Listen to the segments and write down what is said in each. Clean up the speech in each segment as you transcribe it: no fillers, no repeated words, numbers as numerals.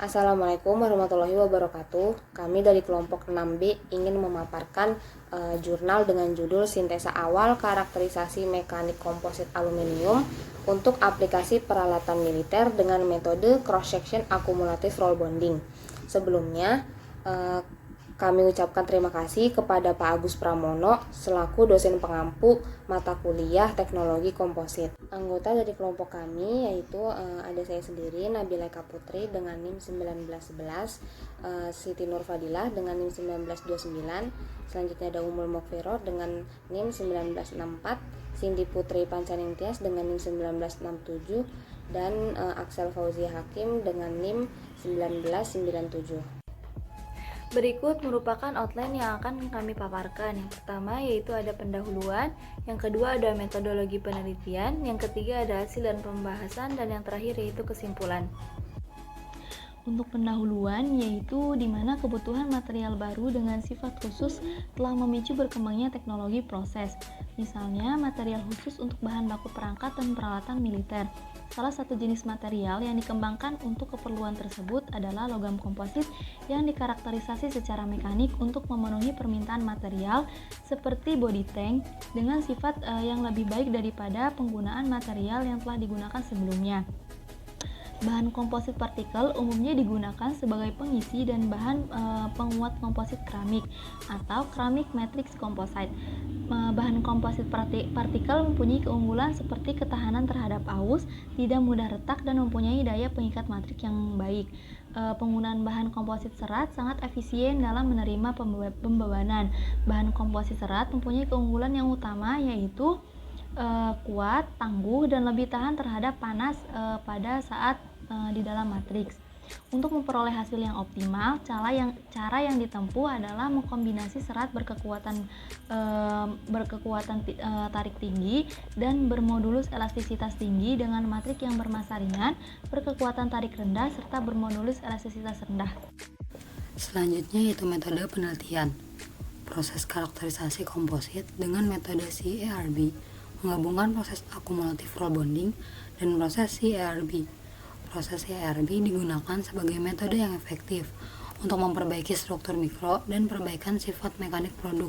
Assalamualaikum warahmatullahi wabarakatuh. Kami dari kelompok 6B ingin memaparkan jurnal dengan judul Sintesa Awal Karakterisasi Mekanik Komposit Aluminium untuk aplikasi peralatan militer dengan metode cross-section akumulatif roll bonding. Sebelumnya, kami ucapkan terima kasih kepada Pak Agus Pramono selaku dosen pengampu mata kuliah Teknologi Komposit. Anggota dari kelompok kami yaitu ada saya sendiri Nabila Eka Putri dengan NIM 1911, Siti Nur Fadilah dengan NIM 1929, selanjutnya ada Umul Mokfiro dengan NIM 1964, Cindy Putri Pancaning Tias dengan NIM 1967, dan Aksel Fauzia Hakim dengan NIM 1997. Berikut merupakan outline yang akan kami paparkan. Yang pertama yaitu ada pendahuluan, yang kedua ada metodologi penelitian, yang ketiga ada hasil dan pembahasan, dan yang terakhir yaitu kesimpulan. Untuk pendahuluan yaitu di mana kebutuhan material baru dengan sifat khusus telah memicu berkembangnya teknologi proses. Misalnya material khusus untuk bahan baku perangkat dan peralatan militer. Salah satu jenis material yang dikembangkan untuk keperluan tersebut adalah logam komposit yang dikarakterisasi secara mekanik untuk memenuhi permintaan material seperti body tank dengan sifat yang lebih baik daripada penggunaan material yang telah digunakan sebelumnya. Bahan komposit partikel umumnya digunakan sebagai pengisi dan bahan penguat komposit keramik atau keramik matrix composite. Bahan komposit partikel mempunyai keunggulan seperti ketahanan terhadap aus, tidak mudah retak, dan mempunyai daya pengikat matrik yang baik. Penggunaan bahan komposit serat sangat efisien dalam menerima pembebanan. Bahan komposit serat mempunyai keunggulan yang utama yaitu kuat, tangguh, dan lebih tahan terhadap panas pada saat di dalam matriks. Untuk memperoleh hasil yang optimal, cara yang ditempuh adalah mengkombinasi serat berkekuatan tarik tinggi dan bermodulus elastisitas tinggi dengan matrik yang bermassa ringan, berkekuatan tarik rendah, serta bermodulus elastisitas rendah. Selanjutnya yaitu metode penelitian. Proses karakterisasi komposit dengan metode CARB menggabungkan proses akumulatif roll bonding dan proses CARB. Proses CARB digunakan sebagai metode yang efektif untuk memperbaiki struktur mikro dan perbaikan sifat mekanik produk.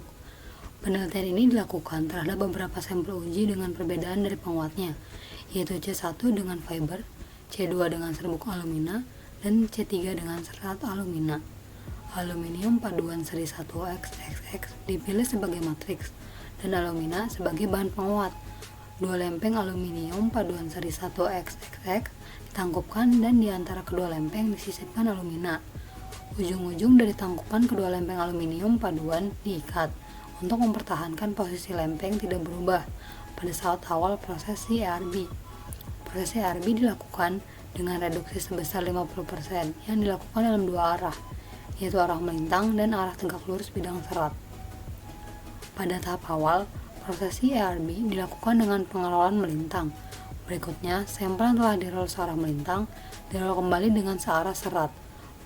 Penelitian ini dilakukan terhadap beberapa sampel uji dengan perbedaan dari penguatnya, yaitu C1 dengan fiber, C2 dengan serbuk alumina, dan C3 dengan serat alumina. Aluminium paduan seri 1XXX dipilih sebagai matriks dan alumina sebagai bahan penguat. Dua lempeng aluminium paduan seri 1XXX ditangkupkan dan di antara kedua lempeng disisipkan alumina. Ujung-ujung dari tangkupan kedua lempeng aluminium paduan diikat untuk mempertahankan posisi lempeng tidak berubah pada saat awal proses CARB. Proses CARB dilakukan dengan reduksi sebesar 50% yang dilakukan dalam dua arah, yaitu arah melintang dan arah tegak lurus bidang serat. Pada tahap awal, proses CARB dilakukan dengan pengerolan melintang. Berikutnya, sampel yang telah dirol searah melintang dirol kembali dengan searah serat.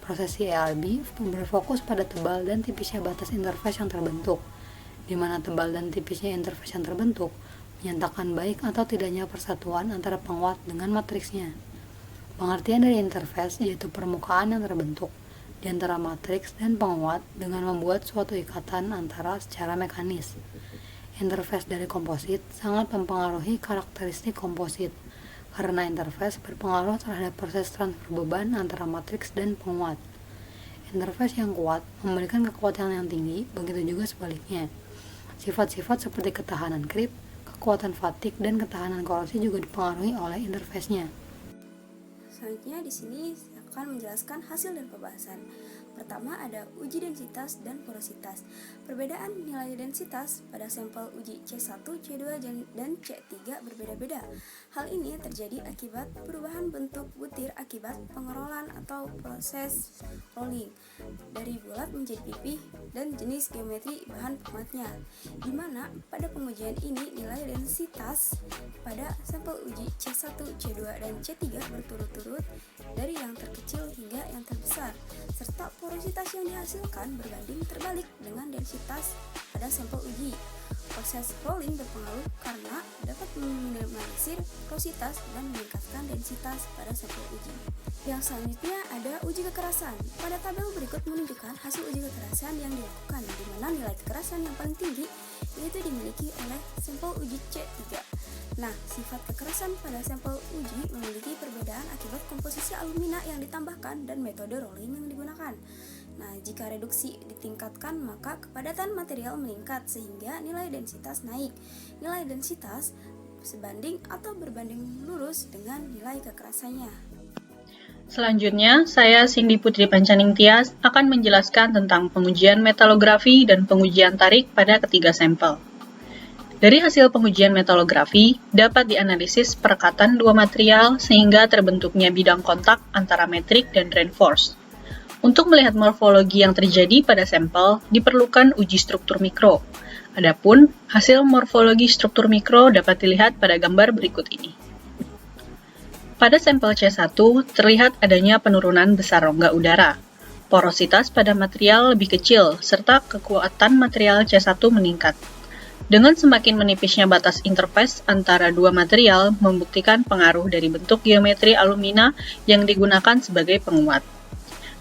Proses CARB berfokus pada tebal dan tipisnya batas interface yang terbentuk, di mana tebal dan tipisnya interface yang terbentuk menyatakan baik atau tidaknya persatuan antara penguat dengan matriksnya. Pengertian dari interface yaitu permukaan yang terbentuk di antara matriks dan penguat dengan membuat suatu ikatan antara secara mekanis. Interface dari komposit sangat mempengaruhi karakteristik komposit karena interface berpengaruh terhadap proses transfer beban antara matriks dan penguat. Interface yang kuat memberikan kekuatan yang tinggi, begitu juga sebaliknya. Sifat-sifat seperti ketahanan creep, kekuatan fatigue, dan ketahanan korosi juga dipengaruhi oleh interface-nya. Selanjutnya di sini saya akan menjelaskan hasil dan pembahasan. Pertama ada uji densitas dan porositas. Perbedaan nilai densitas pada sampel uji C1, C2, dan C3 berbeda-beda. Hal ini terjadi akibat perubahan bentuk butir akibat pengerolan atau proses rolling dari bulat menjadi pipih dan jenis geometri bahan penguatnya. Di mana pada pengujian ini nilai densitas pada sampel uji C1, C2, dan C3 berturut-turut dari yang terkecil hingga yang terbesar, serta porositas yang dihasilkan berbanding terbalik dengan densitas pada sampel uji. Proses rolling berpengaruh karena dapat meminimalisir porositas dan meningkatkan densitas pada sampel uji. Yang selanjutnya ada uji kekerasan. Pada tabel berikut menunjukkan hasil uji kekerasan yang dilakukan, di mana nilai kekerasan yang paling tinggi yaitu dimiliki oleh sampel uji C3. Nah, sifat kekerasan pada sampel uji memiliki perbedaan akibat komposisi alumina yang ditambahkan dan metode rolling yang digunakan. Nah, jika reduksi ditingkatkan, maka kepadatan material meningkat sehingga nilai densitas naik. Nilai densitas sebanding atau berbanding lurus dengan nilai kekerasannya. Selanjutnya, saya Cindy Putri Pancaning Tias akan menjelaskan tentang pengujian metalografi dan pengujian tarik pada ketiga sampel. Dari hasil pengujian metalografi, dapat dianalisis perekatan dua material sehingga terbentuknya bidang kontak antara metrik dan reinforced. Untuk melihat morfologi yang terjadi pada sampel, diperlukan uji struktur mikro. Adapun, hasil morfologi struktur mikro dapat dilihat pada gambar berikut ini. Pada sampel C1, terlihat adanya penurunan besar rongga udara. Porositas pada material lebih kecil, serta kekuatan material C1 meningkat. Dengan semakin menipisnya batas interface antara dua material, membuktikan pengaruh dari bentuk geometri alumina yang digunakan sebagai penguat.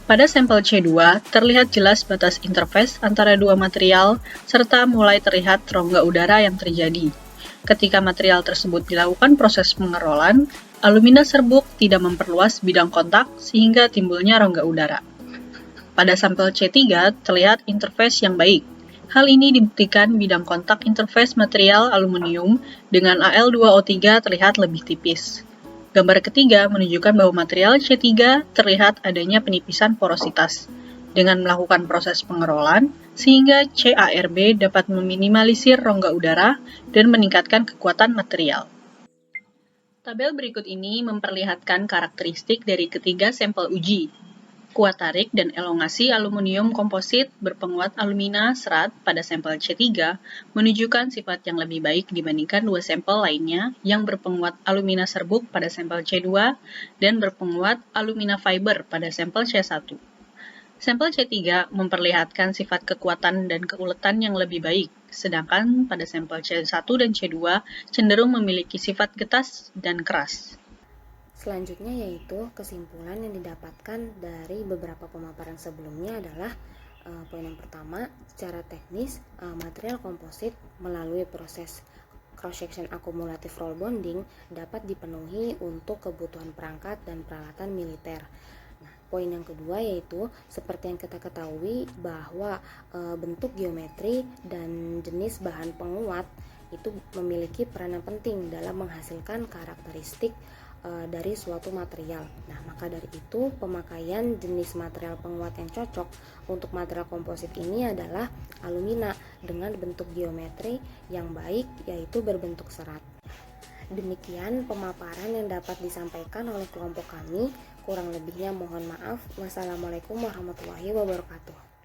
Pada sampel C2, terlihat jelas batas interface antara dua material, serta mulai terlihat rongga udara yang terjadi. Ketika material tersebut dilakukan proses pengerolan, alumina serbuk tidak memperluas bidang kontak sehingga timbulnya rongga udara. Pada sampel C3 terlihat interface yang baik. Hal ini dibuktikan bidang kontak interface material aluminium dengan Al2O3 terlihat lebih tipis. Gambar ketiga menunjukkan bahwa material C3 terlihat adanya penipisan porositas. Dengan melakukan proses pengerolan, sehingga CARB dapat meminimalisir rongga udara dan meningkatkan kekuatan material. Tabel berikut ini memperlihatkan karakteristik dari ketiga sampel uji. Kuat tarik dan elongasi aluminium komposit berpenguat alumina serat pada sampel C3 menunjukkan sifat yang lebih baik dibandingkan dua sampel lainnya yang berpenguat alumina serbuk pada sampel C2 dan berpenguat alumina fiber pada sampel C1. Sampel C3 memperlihatkan sifat kekuatan dan keuletan yang lebih baik, sedangkan pada sampel C1 dan C2 cenderung memiliki sifat getas dan keras. Selanjutnya yaitu kesimpulan yang didapatkan dari beberapa pemaparan sebelumnya adalah poin yang pertama, secara teknis material komposit melalui proses cross-section akumulatif roll bonding dapat dipenuhi untuk kebutuhan perangkat dan peralatan militer. Nah, poin yang kedua yaitu seperti yang kita ketahui bahwa bentuk geometri dan jenis bahan penguat itu memiliki peranan penting dalam menghasilkan karakteristik dari suatu material. Nah, maka dari itu pemakaian jenis material penguat yang cocok untuk material komposit ini adalah alumina dengan bentuk geometri yang baik yaitu berbentuk serat. Demikian pemaparan yang dapat disampaikan oleh kelompok kami. Kurang lebihnya mohon maaf. Wassalamualaikum warahmatullahi wabarakatuh.